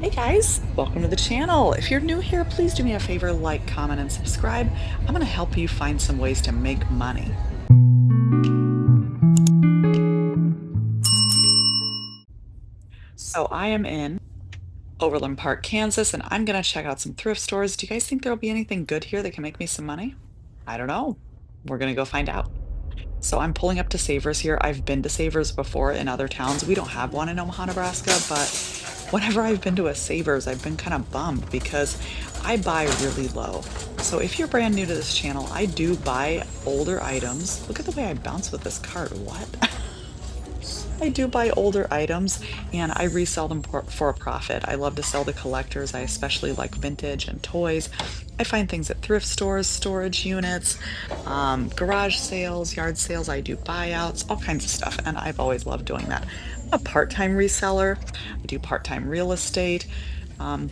Hey guys, welcome to the channel. If you're new here, please do me a favor, like, comment, and subscribe. I'm going to help you find some ways to make money. So I am in Overland Park, Kansas, and I'm going to check out some thrift stores. Do you guys think there'll be anything good here that can make me some money? I don't know. We're going to go find out. So I'm pulling up to Savers here. I've been to Savers before in other towns. We don't have one in Omaha, Nebraska, but whenever I've been to a Savers, I've been kind of bummed because I buy really low. So if you're brand new to this channel, I do buy older items. Look at the way I bounce with this cart. What? I do buy older items and I resell them for a profit. I love to sell to collectors. I especially like vintage and toys. I find things at thrift stores, storage units, garage sales, yard sales. I do buyouts, all kinds of stuff. And I've always loved doing that. I'm a part-time reseller. I do part-time real estate. Um,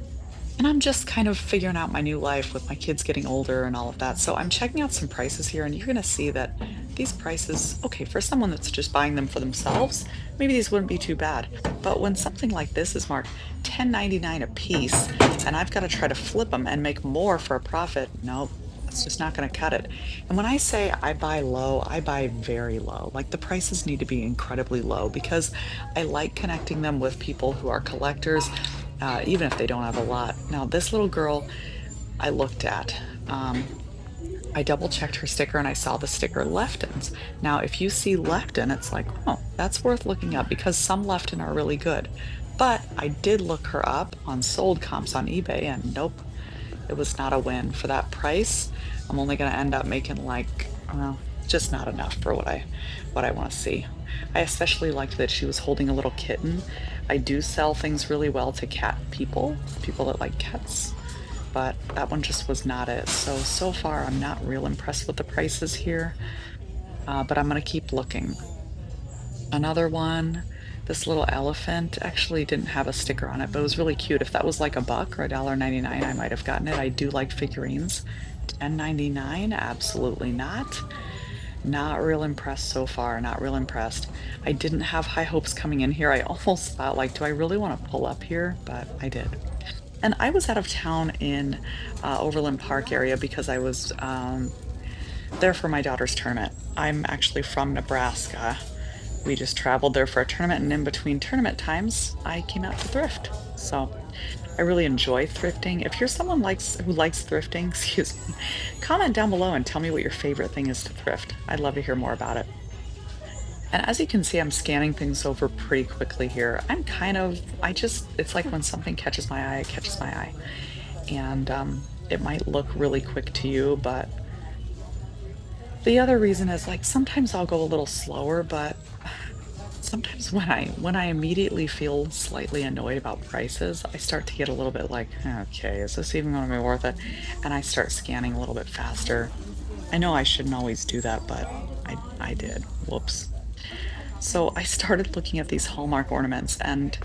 and I'm just kind of figuring out my new life with my kids getting older and all of that. So I'm checking out some prices here, and you're going to see that these prices, okay, for someone that's just buying them for themselves, maybe these wouldn't be too bad. But when something like this is marked 10.99 a piece, and I've got to try to flip them and make more for a profit, nope. It's just not going to cut it. And when I say I buy low, I buy very low. Like the prices need to be incredibly low because I like connecting them with people who are collectors even if they don't have a lot. Now, this little girl I looked at, um, I double checked her sticker and I saw the sticker Leftons. Now, if you see Lefton, it's like, oh, that's worth looking up because some Lefton are really good. But I did look her up on sold comps on eBay and nope, it was not a win for that price. I'm only going to end up making like, well, just not enough for what I want to see. I especially liked that she was holding a little kitten. I do sell things really well to cat people, people that like cats, but that one just was not it. So far, I'm not real impressed with the prices here, but I'm going to keep looking. Another one, this little elephant actually didn't have a sticker on it, but it was really cute. If that was like a buck or $1.99, I might have gotten it. I do like figurines. 10.99, absolutely not. Not real impressed so far, not real impressed. I didn't have high hopes coming in here. I almost thought like, do I really want to pull up here? But I did. And I was out of town in Overland Park area because I was there for my daughter's tournament. I'm actually from Nebraska. We just traveled there for a tournament, and in between tournament times, I came out to thrift. So I really enjoy thrifting. If you're someone who likes thrifting, excuse me, comment down below and tell me what your favorite thing is to thrift. I'd love to hear more about it. And as you can see, I'm scanning things over pretty quickly here. It's like when something catches my eye, it catches my eye. And it might look really quick to you, but the other reason is like sometimes I'll go a little slower, but sometimes when I immediately feel slightly annoyed about prices, I start to get a little bit like, okay, is this even going to be worth it? And I start scanning a little bit faster. I know I shouldn't always do that, but I did. Whoops. So I started looking at these Hallmark ornaments, and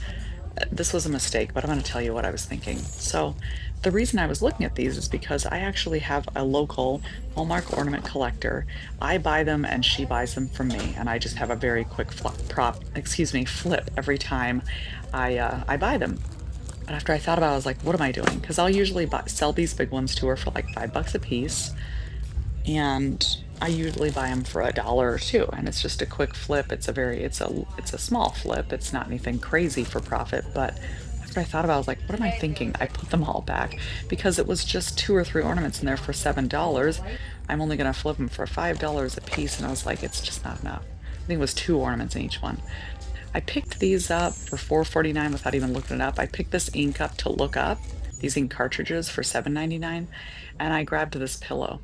this was a mistake, but I'm going to tell you what I was thinking. So the reason I was looking at these is because I actually have a local Hallmark ornament collector. I buy them and she buys them from me, and I just have a very quick flip every time I buy them. But after I thought about it, I was like, what am I doing? Because I'll usually sell these big ones to her for like $5 a piece, and I usually buy them for $1 or 2, and it's just a quick flip. It's a small flip. It's not anything crazy for profit, but after I thought about it, I was like, what am I thinking? I put them all back because it was just 2 or 3 ornaments in there for $7. I'm only gonna flip them for $5 a piece, and I was like, it's just not enough. I think it was 2 ornaments in each one. I picked these up for $4.49 without even looking it up. I picked this ink up to look up, these ink cartridges for $7.99, and I grabbed this pillow.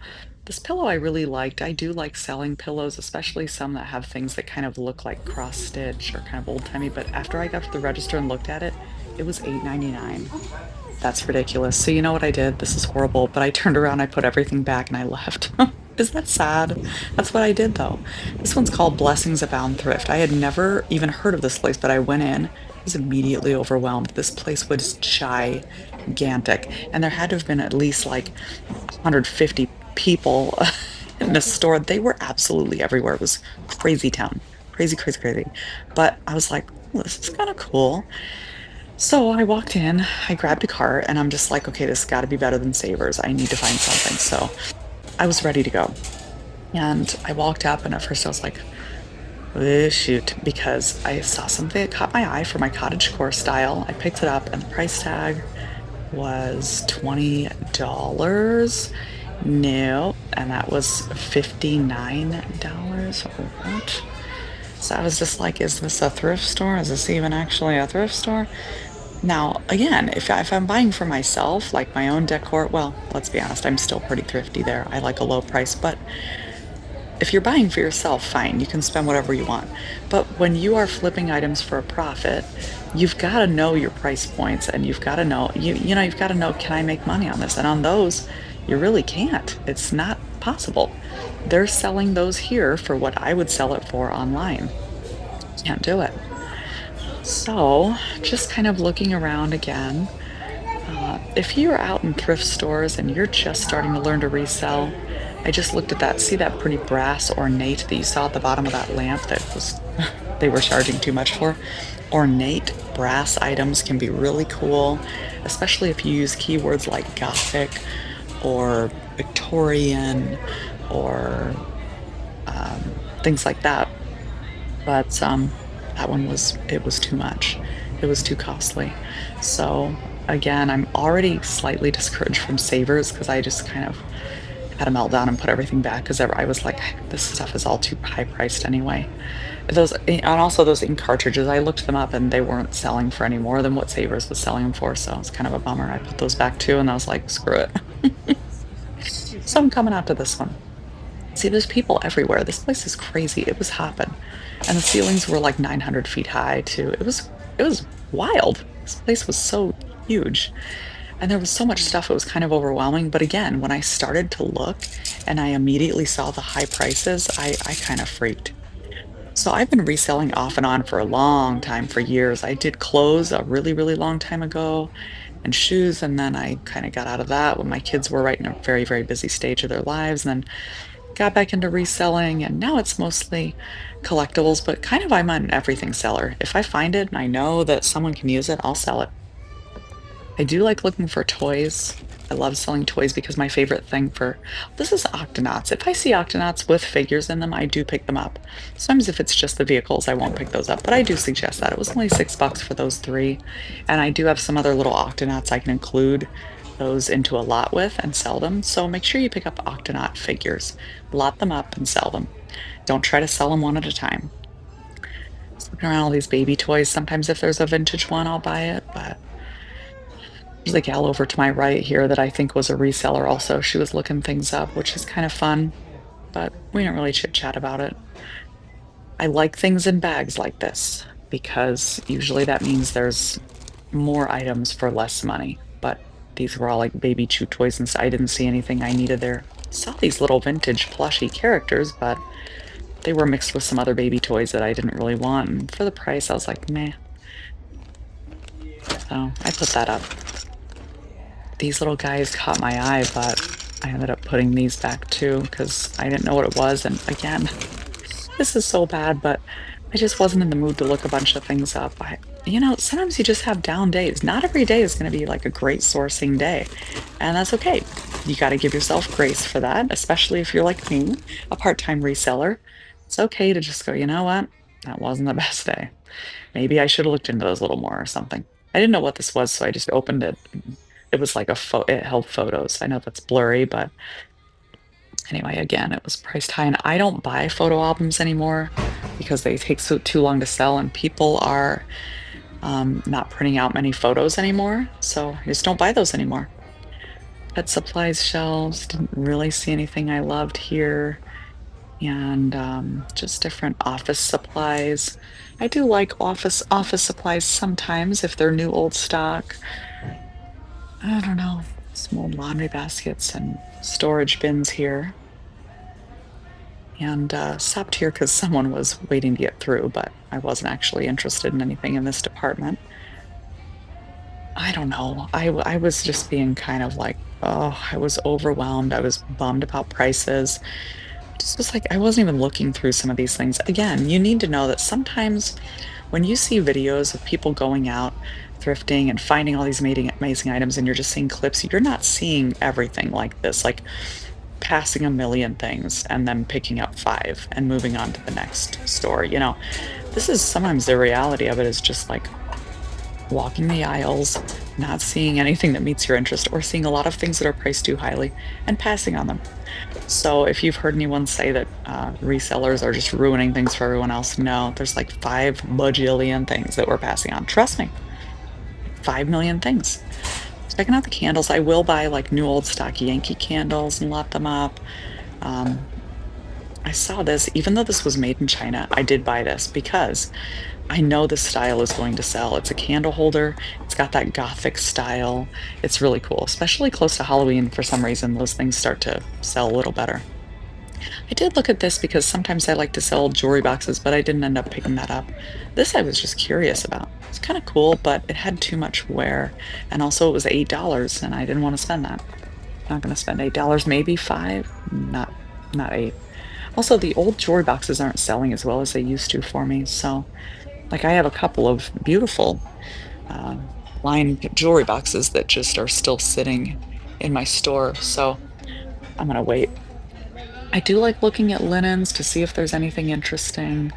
This pillow I really liked. I do like selling pillows, especially some that have things that kind of look like cross stitch or kind of old-timey, but after I got to the register and looked at it, it was $8.99. That's ridiculous. So you know what I did? This is horrible, but I turned around, I put everything back, and I left. Is that sad? That's what I did though. This one's called Blessings Abound Thrift. I had never even heard of this place, but I went in, was immediately overwhelmed. This place was gigantic, and there had to have been at least like 150 people in the store. They were absolutely everywhere. It was crazy town. Crazy, crazy, crazy. But I was like, "Oh, this is kind of cool." So I walked in, I grabbed a cart, and I'm just like, okay, this has got to be better than Savers. I need to find something. So I was ready to go. And I walked up, and at first I was like, shoot, because I saw something that caught my eye for my cottage core style. I picked it up, and the price tag was $20. No, and that was $59. What? So I was just like, is this a thrift store? Is this even actually a thrift store? Now, again, if I'm buying for myself, like my own decor, well, let's be honest, I'm still pretty thrifty there. I like a low price, but if you're buying for yourself, fine, you can spend whatever you want. But when you are flipping items for a profit, you've got to know your price points and you've got to know you've got to know, can I make money on this? And on those, you really can't. It's not possible. They're selling those here for what I would sell it for online. Can't do it. So, just kind of looking around again. If you're out in thrift stores and you're just starting to learn to resell, I just looked at that. See that pretty brass ornate that you saw at the bottom of that lamp that was they were charging too much for? Ornate brass items can be really cool, especially if you use keywords like Gothic or Victorian or things like that. But, that one was it was too much. It was too costly. So, again, I'm already slightly discouraged from Savers because I just kind of had a meltdown and put everything back because I was like, "This stuff is all too high priced anyway." And also those ink cartridges, I looked them up and they weren't selling for any more than what Savers was selling them for, so it's kind of a bummer. I put those back too, and I was like, "Screw it." So I'm coming out to this one. See, there's people everywhere. This place is crazy. It was hopping. And the ceilings were like 900 feet high too. It was wild. This place was so huge. And there was so much stuff, it was kind of overwhelming. But again, when I started to look and I immediately saw the high prices, I kind of freaked. So I've been reselling off and on for a long time, for years. I did clothes a really, really long time ago and shoes. And then I kind of got out of that when my kids were right in a very, very busy stage of their lives. And then got back into reselling, and now it's mostly collectibles, but kind of I'm an everything seller. If I find it and I know that someone can use it, I'll sell it. I do like looking for toys. I love selling toys because my favorite thing for this is Octonauts. If I see Octonauts with figures in them, I do pick them up. Sometimes if it's just the vehicles, I won't pick those up, but I do suggest that. It was only $6 for those three. And I do have some other little Octonauts I can include those into a lot with and sell them. So make sure you pick up Octonaut figures, lot them up and sell them. Don't try to sell them one at a time. Just looking around all these baby toys. Sometimes if there's a vintage one, I'll buy it, but there's a gal over to my right here that I think was a reseller also. She was looking things up, which is kind of fun, but we didn't really chit chat about it. I like things in bags like this because usually that means there's more items for less money. But these were all like baby chew toys, and so I didn't see anything I needed there. Saw these little vintage plushy characters, but they were mixed with some other baby toys that I didn't really want. And for the price, I was like, meh. So I put that up. These little guys caught my eye, but I ended up putting these back too because I didn't know what it was. And again, this is so bad, but I just wasn't in the mood to look a bunch of things up. Sometimes you just have down days. Not every day is going to be like a great sourcing day, and that's okay. You got to give yourself grace for that, especially if you're like me, a part-time reseller. It's okay to just go, you know what? That wasn't the best day. Maybe I should have looked into those a little more or something. I didn't know what this was, so I just opened it. It was like it held photos. I know that's blurry, but anyway, again, it was priced high, and I don't buy photo albums anymore because they take so too long to sell, and people are not printing out many photos anymore. So I just don't buy those anymore. Pet supplies shelves, didn't really see anything I loved here, and just different office supplies. I do like office supplies sometimes if they're new old stock. I don't know, some old laundry baskets and storage bins here. And stopped here because someone was waiting to get through, but I wasn't actually interested in anything in this department. I don't know. I was just being kind of like, oh, I was overwhelmed. I was bummed about prices. Just was like, I wasn't even looking through some of these things. Again, you need to know that sometimes when you see videos of people going out, thrifting and finding all these amazing items, and you're just seeing clips, you're not seeing everything like this, like passing a million things and then picking up 5 and moving on to the next store, This is sometimes the reality of it is just like walking the aisles, not seeing anything that meets your interest, or seeing a lot of things that are priced too highly and passing on them. So if you've heard anyone say that resellers are just ruining things for everyone else, no, there's like 5 bajillion things that we're passing on. Trust me, 5 million things. Checking out the candles, I will buy like new old stock Yankee candles and lot them up. Um, I saw this, even though this was made in China, I did buy this because I know this style is going to sell. It's a candle holder. It's got that gothic style. It's really cool, especially close to Halloween. For some reason, those things start to sell a little better. I did look at this because sometimes I like to sell jewelry boxes, but I didn't end up picking that up. This I was just curious about. It's kind of cool, but it had too much wear. And also it was $8 and I didn't want to spend that. Not going to spend $8, maybe 5, not 8. Also, the old jewelry boxes aren't selling as well as they used to for me. So, like I have a couple of beautiful lined jewelry boxes that just are still sitting in my store. So, I'm going to wait. I do like looking at linens to see if there's anything interesting.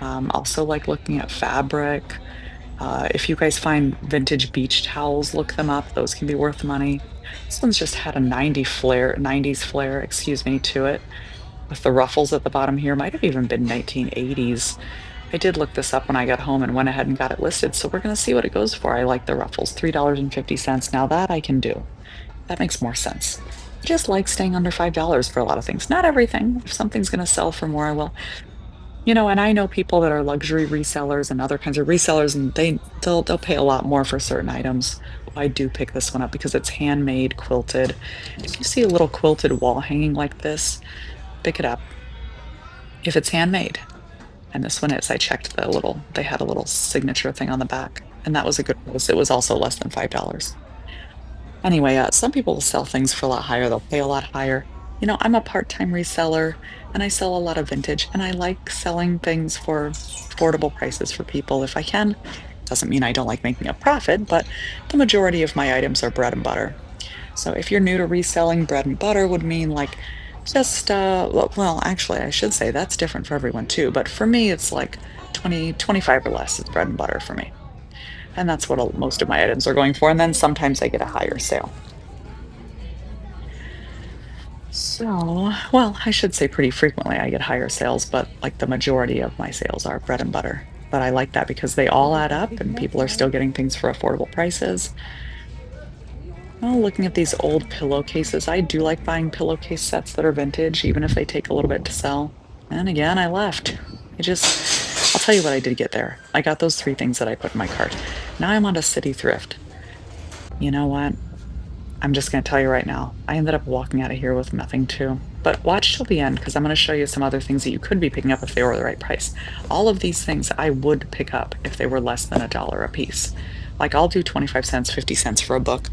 Also like looking at fabric. If you guys find vintage beach towels, look them up. Those can be worth money. This one's just had a 90s flare, excuse me, to it, with the ruffles at the bottom here. Might have even been 1980s. I did look this up when I got home and went ahead and got it listed. So we're going to see what it goes for. I like the ruffles, $3.50. Now that I can do. That makes more sense. I just like staying under $5 for a lot of things. Not everything. If something's going to sell for more, I will. And I know people that are luxury resellers and other kinds of resellers, and they'll pay a lot more for certain items. I do pick this one up because it's handmade, quilted. If you see a little quilted wall hanging like this, pick it up. If it's handmade, and this one is, I checked they had a little signature thing on the back, and that was a good price. It was also less than $5. Anyway, some people will sell things for a lot higher. They'll pay a lot higher. I'm a part-time reseller and I sell a lot of vintage, and I like selling things for affordable prices for people if I can. Doesn't mean I don't like making a profit, but the majority of my items are bread and butter. So if you're new to reselling, bread and butter would mean like just well, actually I should say that's different for everyone too, but for me it's like 20, 25 or less is bread and butter for me. And that's what most of my items are going for. And then sometimes I get a higher sale. So, well, I should say pretty frequently I get higher sales, but like the majority of my sales are bread and butter. But I like that because they all add up and people are still getting things for affordable prices. Oh, looking at these old pillowcases, I do like buying pillowcase sets that are vintage, even if they take a little bit to sell. And again, I left. I'll tell you what I did get there. I got those 3 things that I put in my cart. Now I'm on to City Thrift. You know what? I'm just going to tell you right now. I ended up walking out of here with nothing too. But watch till the end because I'm going to show you some other things that you could be picking up if they were the right price. All of these things I would pick up if they were less than $1 a piece. Like I'll do 25 cents, 50 cents for a book,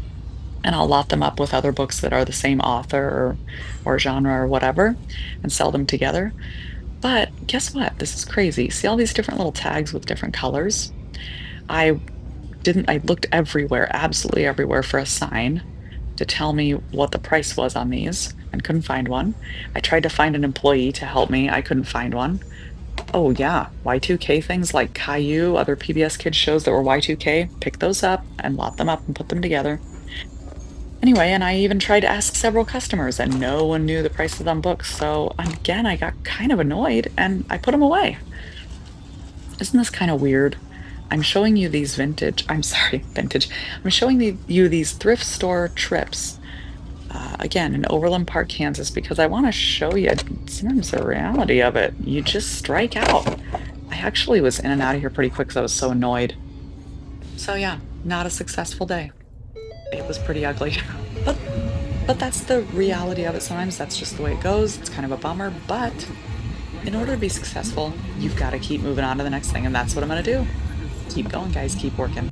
and I'll lot them up with other books that are the same author or genre or whatever and sell them together. But guess what? This is crazy. See all these different little tags with different colors? I I looked everywhere, absolutely everywhere for a sign to tell me what the price was on these and couldn't find one. I tried to find an employee to help me. I couldn't find one. Oh yeah, Y2K things like Caillou, other PBS Kids shows that were Y2K, pick those up and lot them up and put them together. Anyway, and I even tried to ask several customers and no one knew the prices on books. So again, I got kind of annoyed and I put them away. Isn't this kind of weird? I'm showing you these I'm sorry, vintage. I'm showing you these thrift store trips, again, in Overland Park, Kansas, because I want to show you sometimes the reality of it. You just strike out. I actually was in and out of here pretty quick because I was so annoyed. So yeah, not a successful day. It was pretty ugly. But but that's the reality of it sometimes. That's just the way it goes. It's kind of a bummer, but in order to be successful, you've got to keep moving on to the next thing, and that's what I'm going to do. Keep going, guys. Keep working.